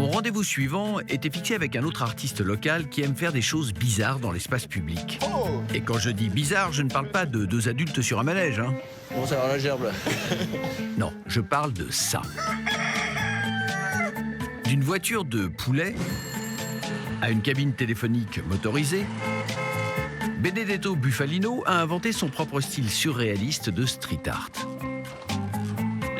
Mon rendez-vous suivant était fixé avec un autre artiste local qui aime faire des choses bizarres dans l'espace public. Oh! Et quand je dis bizarre, je ne parle pas de deux adultes sur un manège, hein. Bon, ça va la gerbe, là. Non, je parle de ça. D'une voiture de poulet à une cabine téléphonique motorisée, Benedetto Bufalino a inventé son propre style surréaliste de street art.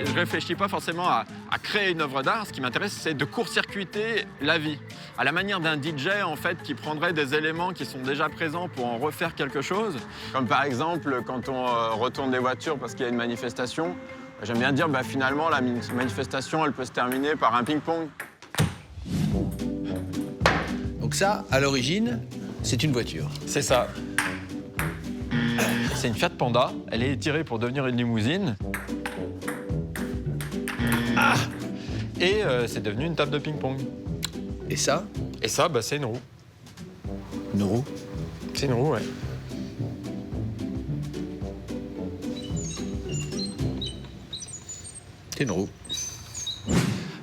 Je ne réfléchis pas forcément à créer une œuvre d'art. Ce qui m'intéresse, c'est de court-circuiter la vie. À la manière d'un DJ, en fait, qui prendrait des éléments qui sont déjà présents pour en refaire quelque chose. Comme par exemple, quand on retourne des voitures parce qu'il y a une manifestation, j'aime bien dire, finalement, la manifestation, elle peut se terminer par un ping-pong. Donc ça, à l'origine, c'est une voiture. C'est ça. C'est une Fiat Panda. Elle est étirée pour devenir une limousine. Ah! Et c'est devenu une table de ping-pong. Et ça? Et ça, c'est une roue. Une roue. C'est une roue, ouais. C'est une roue.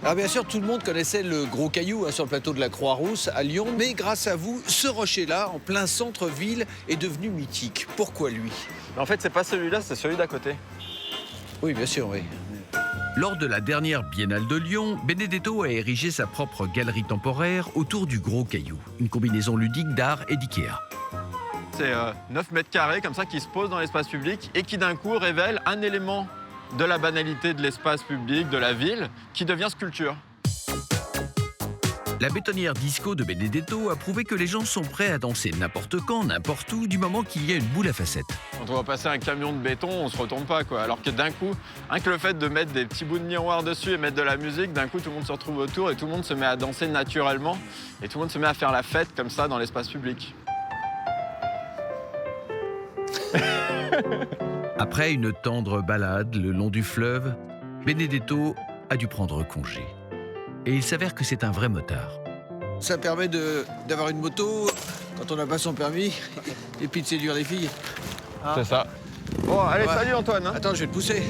Alors bien sûr, tout le monde connaissait le gros caillou sur le plateau de la Croix-Rousse à Lyon, mais grâce à vous, ce rocher-là, en plein centre-ville, est devenu mythique. Pourquoi lui? En fait, c'est pas celui-là, c'est celui d'à côté. Oui, bien sûr, oui. Lors de la dernière Biennale de Lyon, Benedetto a érigé sa propre galerie temporaire autour du gros caillou, une combinaison ludique d'art et d'Ikea. C'est 9 mètres carrés comme ça qui se posent dans l'espace public et qui d'un coup révèle un élément de la banalité de l'espace public, de la ville, qui devient sculpture. La bétonnière disco de Benedetto a prouvé que les gens sont prêts à danser n'importe quand, n'importe où, du moment qu'il y a une boule à facettes. Quand on va passer un camion de béton, on se retourne pas, quoi. Alors que d'un coup, rien que le fait de mettre des petits bouts de miroir dessus et mettre de la musique, d'un coup, tout le monde se retrouve autour et tout le monde se met à danser naturellement et tout le monde se met à faire la fête comme ça dans l'espace public. Après une tendre balade le long du fleuve, Benedetto a dû prendre congé. Et il s'avère que c'est un vrai motard. Ça permet d'avoir une moto quand on n'a pas son permis et puis de séduire les filles. C'est ça. Bon, allez, Ouais. salut Antoine. Attends, je vais te pousser.